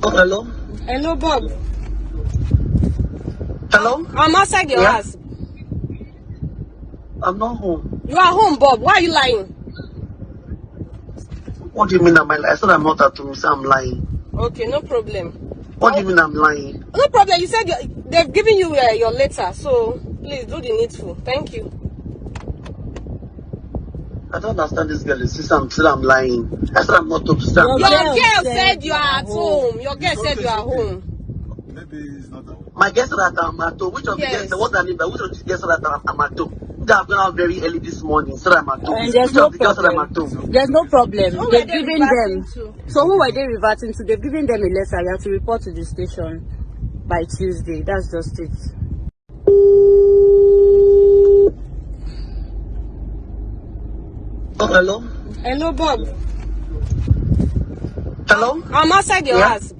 Oh, hello? Hello, Bob. Hello? I'm outside your house. I'm not home. You are home, Bob. Why are you lying? What do you mean I said I'm not at home, so I'm lying. Okay, no problem. What do you mean I'm lying? No problem. You said they've given you your letter, so please do the needful. Thank you. I don't understand this girl. Still I'm lying. I said I'm not home. Your girl said you are at home. Your girl said you are home. Maybe it's not that way. My guest said that I'm at home. Which of the Yes. guests? What's her name? Which of the guests said that I'm at home? I've gone out very early this morning, so I'm at home. And there's Which no of the girls said I'm problem. at home? There's no problem. Who were They've they given them. reverting to? So who were they reverting to? They've given them a letter. You have to report to the station by Tuesday. That's just it. Oh, hello? Hello, Bob. Hello? I'm outside your house.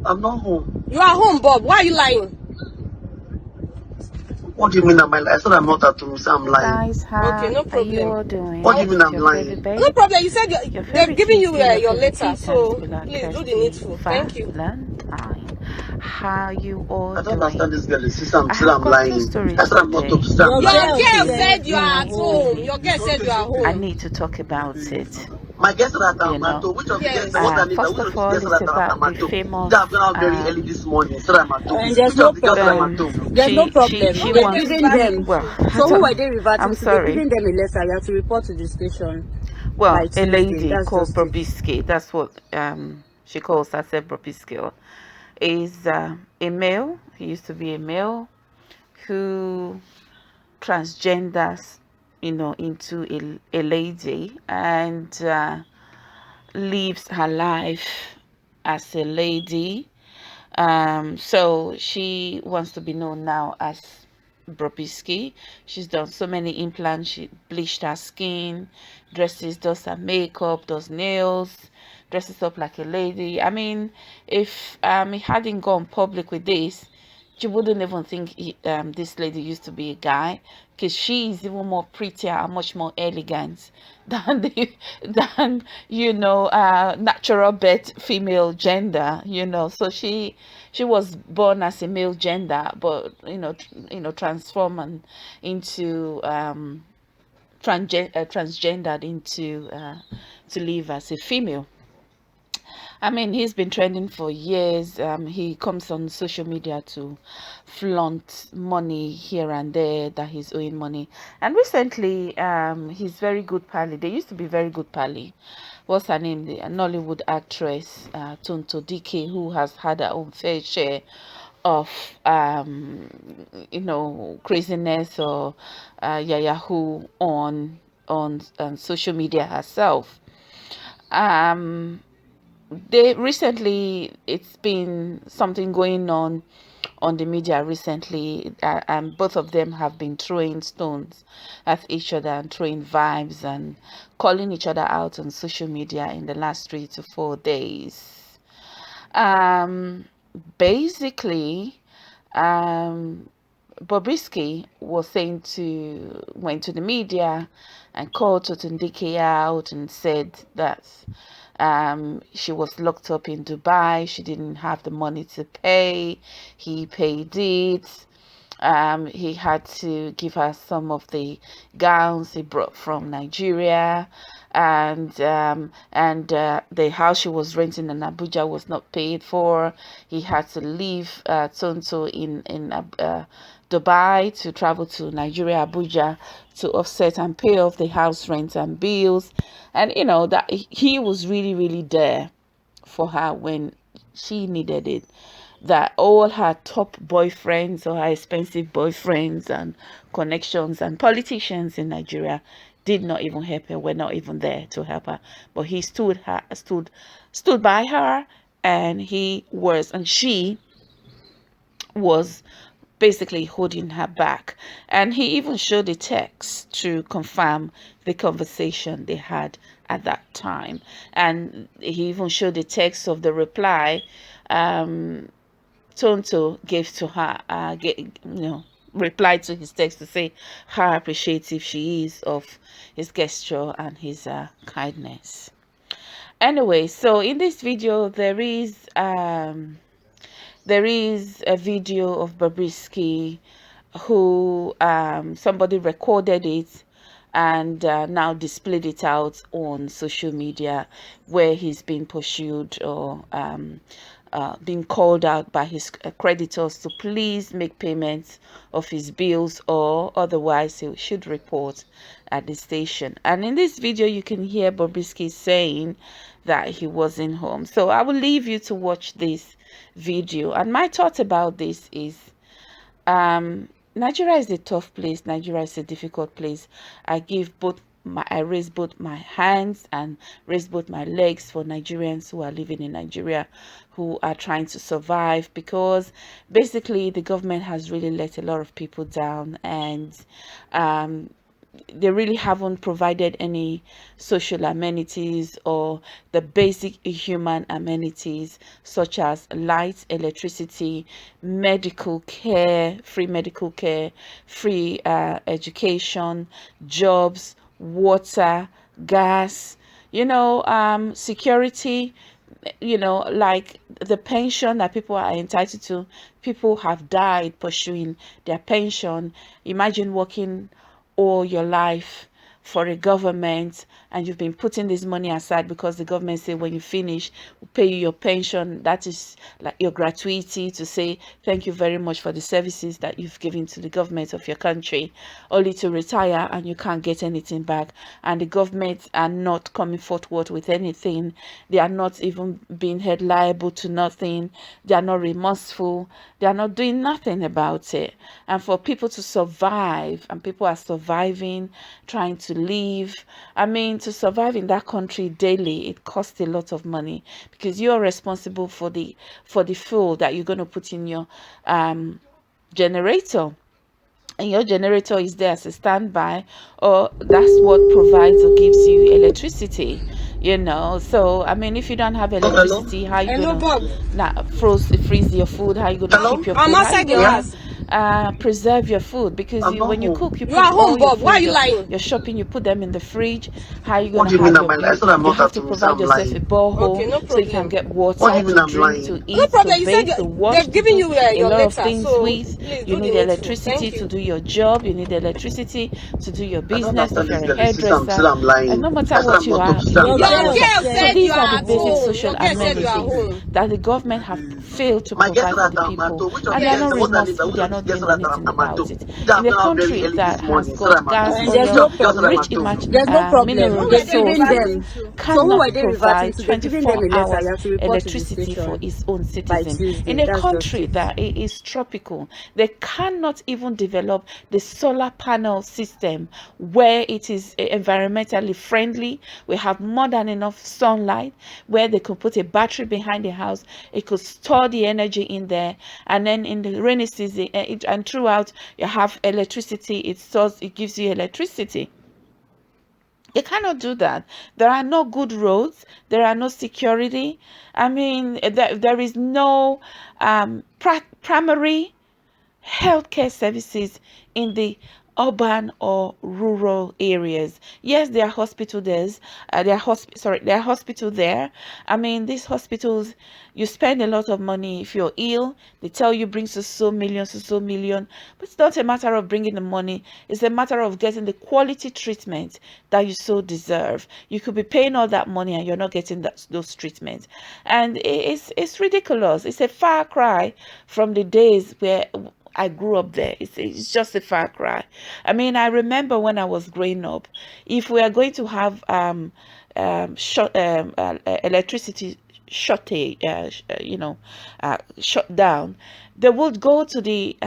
I'm not home. You are home, Bob. Why are you lying? What do you mean I said I'm not at home, so I'm lying. Guys, how Okay, no are you problem. all doing? What do you mean I'm Your lying? favorite babe, No problem. You said your they've favorite given you Tuesday, your favorite letter, so Tuesday, please do the Kirsty, needful. Thank you. Valentine. How you all I don't doing? understand this girl. Still I have I'm got two lying. stories I said I'm not today. home, so I'm Your lying. girl said you are at home. Your girl said you are I home. need to talk about it. My guest said that You I'm at know, home. Which of the Yes. guests? What's her name? first Which of of the all, guests it's said that I'm about the at home? famous. I've gone out very early this morning, so I'm at home. And there's Which no of the girls said I'm at problem. home? There's no problem. She They've wants. given them. Well, So who were they reverting I'm to? They've sorry. given them a letter. You have to report to the station Well, by a Tuesday. lady That's called just it. BOBRIsKY, that's what she calls herself, BOBRIsKY, is a male. He used to be a male who transgenders, into a lady, and lives her life as a lady. So she wants to be known now as BOBRIsKY. She's done so many implants. She bleached her skin, does her makeup, does nails, dresses up like a lady. I mean, if he hadn't gone public with this, you wouldn't even think this lady used to be a guy, because she is even more prettier and much more elegant than than natural birth female gender. So she was born as a male gender, but transformed into transgendered into to live as a female. I mean, he's been trending for years. He comes on social media to flaunt money here and there, that he's owing money. And recently, he's very good pally. They used to be very good pally. What's her name? The Nollywood actress, Tonto Dikeh, who has had her own fair share of craziness or yahoo on social media herself. They recently, it's been something going on the media recently, and both of them have been throwing stones at each other and throwing vibes and calling each other out on social media in the last 3 to 4 days. Basically, BOBRIsKY went to the media and called Tonto Dikeh out and said that she was locked up in Dubai. She didn't have the money to pay. He paid it. He had to give her some of the gowns he brought from Nigeria, and the house she was renting in Abuja was not paid for. He had to leave Tonto in Dubai to travel to Nigeria, Abuja, to offset and pay off the house rent and bills. And that he was really, really there for her when she needed it. That all her top boyfriends or her expensive boyfriends and connections and politicians in Nigeria did not even help her, were not even there to help her. But he stood by her, and she was basically holding her back. And he even showed the text to confirm the conversation they had at that time. And he even showed the text of the reply Tonto gave to her, replied to his text to say how appreciative she is of his gesture and his kindness. Anyway, so in this video there is a video of BOBRIsKY who somebody recorded it and now displayed it out on social media, where he's being pursued or being called out by his creditors to please make payments of his bills, or otherwise he should report at the station. And in this video you can hear BOBRIsKY saying that he wasn't home. So I will leave you to watch this video. And my thought about this is Nigeria is a tough place. Nigeria is a difficult place. I raise both my hands and raise both my legs for Nigerians who are living in Nigeria, who are trying to survive, because basically the government has really let a lot of people down, and they really haven't provided any social amenities or the basic human amenities such as light, electricity, medical care, free education, jobs, water, gas, security, like the pension that people are entitled to. People have died pursuing their pension. Imagine working all your life for a government, and you've been putting this money aside because the government say when you finish we'll pay you your pension. That is like your gratuity to say thank you very much for the services that you've given to the government of your country, only to retire and you can't get anything back. And the government are not coming forward with anything. They are not even being held liable to nothing. They are not remorseful. They are not doing nothing about it. And for people to survive, and people are surviving, trying to live. I mean, to survive in that country daily, it costs a lot of money, because you're responsible for the fuel that you're going to put in your generator. And your generator is there as a standby, or that's what provides or gives you electricity. So I mean, if you don't have electricity, how you Hello, Bob. gonna freeze your food? How you gonna keep your food? I'm outside the house. Preserve your food, because when you cook, you put are all home, your Bob. food, Why are you lying? you're shopping, you put them in the fridge. How are you What gonna do you mean have I'm lying? I your said I'm you not have to at home, so provide I'm yourself a lying. borehole, Okay, no so you can problem. get water What do you mean to I'm drink, to lying? No eat, problem. to You said bathe, to wash, they've to given do you a your lot of letter, things so with. please You do need the needful. electricity Thank to you. do your job. You need electricity to do your I don't business if understand you're this a girl. You see, I'm hairdresser. still I'm And lying. no matter I said what I'm you not are, home, you still I'm need Your lying. Yes, electricity. girl So yes. said you these are are the at basic home. social Your girl said you are amenities home. that the government have Maybe it's not failed at to My home. guess provide is for that the I'm at people, home. Which of and you they are guys? not Yes. What I need? remorseful. Which They are of these not girls doing that anything I'm at about home? it. That In I've a been out very country early that this has morning. Still got I'm at gas, home. There's oil, no Girls that I'm problem. rich at home. There's no problem. Who They've were they mineral given reverting them. resources, to? So who are cannot they reverting provide to? They've given them 24 a letter. You hours have to report to the electricity for station its own by citizen. In Tuesday. a That's just country it. that it is tropical, they cannot even develop the solar panel system where it is environmentally friendly. We have more than enough sunlight where they could put a battery behind the house. It could store the energy in there, and then in the rainy season and throughout, you have electricity. It gives you electricity. You cannot do that. There are no good roads. There are no security. I mean, there is no primary healthcare services in the urban or rural areas. Yes, there are hospital there are hospital there. I mean, these hospitals, you spend a lot of money. If you're ill, they tell you bring so million, but it's not a matter of bringing the money. It's a matter of getting the quality treatment that you so deserve. You could be paying all that money and you're not getting those treatments, and it's ridiculous. It's a far cry from the days where I grew up there. It's just a far cry. I mean, I remember when I was growing up, if we are going to have electricity shortage, shut down, they would go to the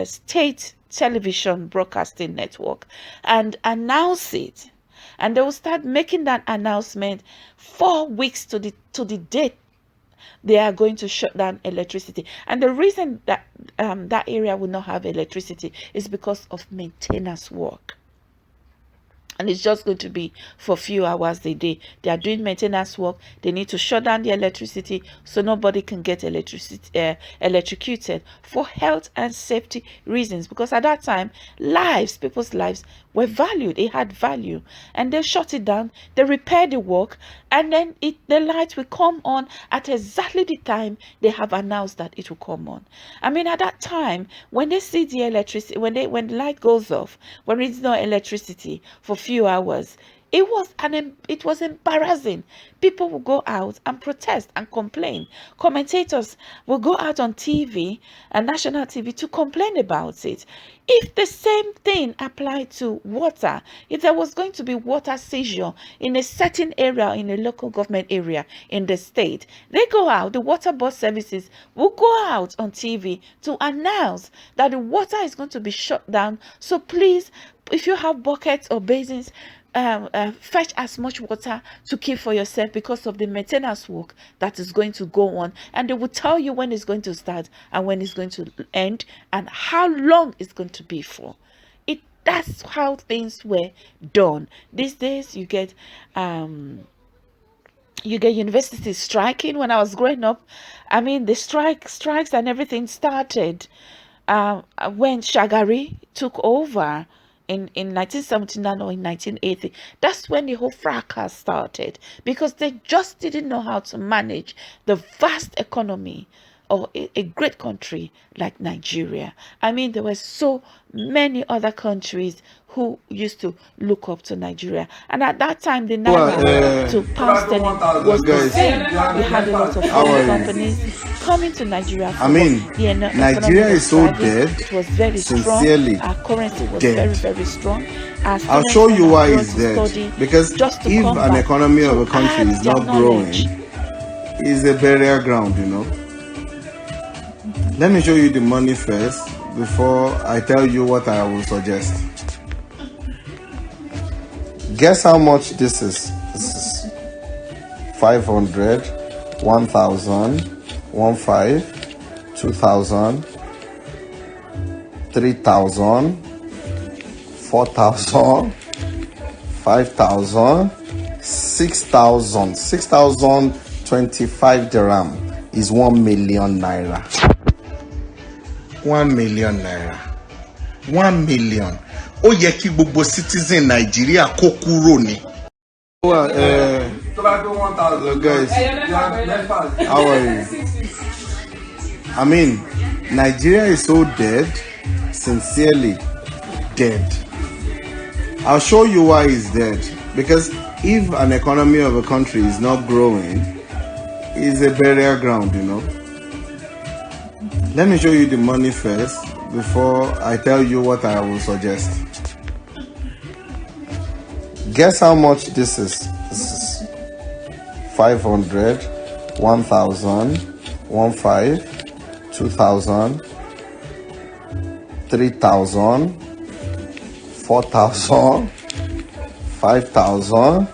state television broadcasting network and announce it, and they will start making that announcement 4 weeks to the date they are going to shut down electricity. And the reason that that area will not have electricity is because of maintenance work. and it's just going to be for a few hours a day. They are doing maintenance work. They need to shut down the electricity so nobody can get electrocuted for health and safety reasons, because at that time people's lives were valued. It had value, and they shut it down. They repaired the work, and then the light will come on at exactly the time they have announced that it will come on. I mean, at that time, when they see the electricity, when the light goes off, when it's no electricity for few hours, it was embarrassing. People will go out and protest and complain. Commentators will go out on TV and national TV to complain about it. If the same thing applied to water, if there was going to be water seizure in a certain area, in a local government area in the state, they go out, the water board services will go out on TV to announce that the water is going to be shut down. So please, if you have buckets or basins, fetch as much water to keep for yourself, because of the maintenance work that is going to go on, and they will tell you when it's going to start and when it's going to end and how long it's going to be for. That's how things were done. These days you get universities striking. When I was growing up, I mean, the strikes and everything started when Shagari took over in 1979 or in 1980. That's when the whole fracas started, because they just didn't know how to manage the vast economy of a great country like Nigeria. I mean, there were so many other countries who used to look up to Nigeria, and at that time the naira to pound sterling was the same. We had a lot of foreign companies coming to Nigeria. Nigeria is so dead. It was very strong. Our currency was very, very strong. I'll show you why it's dead. Because if an economy of a country is not growing, it's a burial ground, you know. Let me show you the money first before I tell you what I will suggest. Guess how much this is? This is 500, 1,000, 15, 2,000, 3,000, 4,000, 5,000, 6,000. 6,025 dirham is 1 million naira. 1 million naira. 1 million. Ó yẹ kí gbogbo citizen Nigeria kó kúrò ni. Guys, how are you? I mean, Nigeria is so dead, sincerely dead. I'll show you why it's dead. Because if an economy of a country is not growing, it's a burial ground, you know. Let me show you the money first before I tell you what I will suggest. Guess how much this is? This is 500, 1,000, 15, 2,000, 3,000, 4,000, 5,000,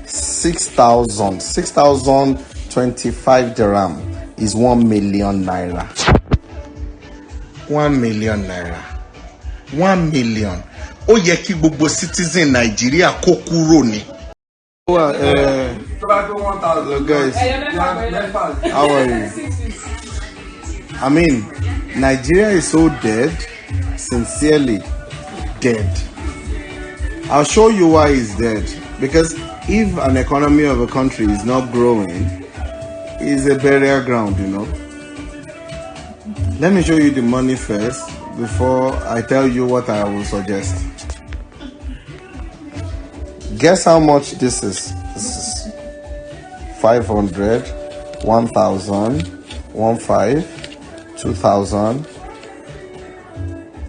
6,000. 6,025 dirham is 1 million naira. 1 million naira. 1 million. Ó yẹ kí gbogbo citizen Nigeria kó kúrò ni. Guys, how are you? I mean, Nigeria is so dead, sincerely dead. I'll show you why it's dead. Because if an economy of a country is not growing, it's a burial ground, you know. Let me show you the money first before I tell you what I will suggest. Guess how much this is? This is 500, 1,000, 15, 2,000,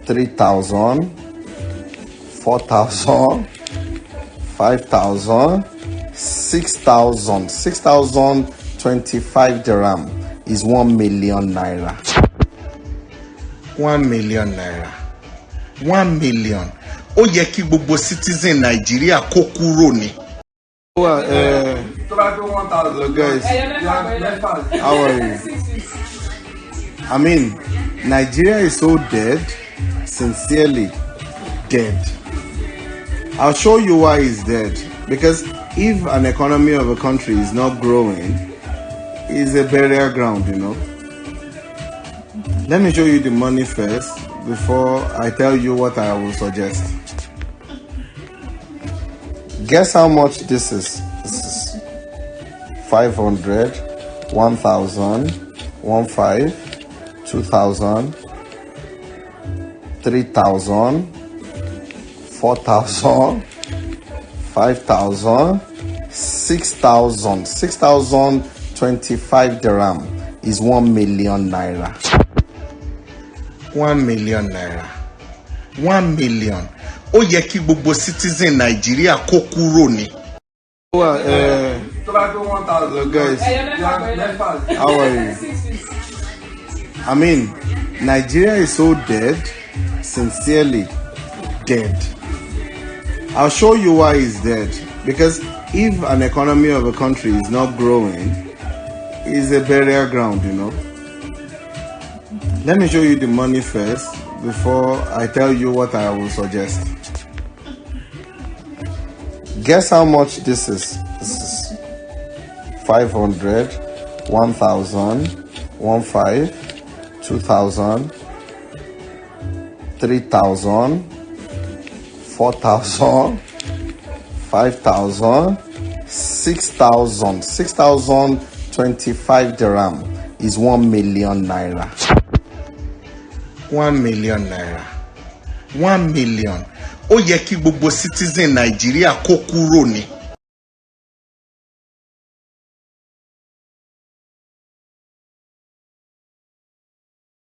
3,000, 4,000, 5,000, 6,000. 6,025 dirham is 1 million naira. 1 million naira. 1 million. Ó yẹ kí gbogbo citizen Nigeria kó kúrò ni. Guys, how are you? I mean, Nigeria is so dead, sincerely dead. I'll show you why it's dead. Because if an economy of a country is not growing, it's a burial ground, you know. Let me show you the money first before I tell you what I will suggest. Guess how much this is? This is 500, 1,000, 1,500, 2,000, 3,000, 4,000, 5,000, 6,000. 6,025 dirham is 1 million naira. 1 million naira. 1 million. Ó yẹ kí gbogbo citizen Nigeria kó kúrò ni. Guys, how are you? I mean, Nigeria is so dead, sincerely dead. I'll show you why it's dead. Because if an economy of a country is not growing, it's a burial ground, you know. Let me show you the money first before I tell you what I will suggest. Guess how much this is? This is 500, 1,000, 1,500, 2,000, 3,000, 4,000, 5,000, 6,000. 6,025 dirham is 1 million naira. 1 million naira. 1 million. Ó yẹ kí gbogbo citizen Nigeria kó kúrò ni.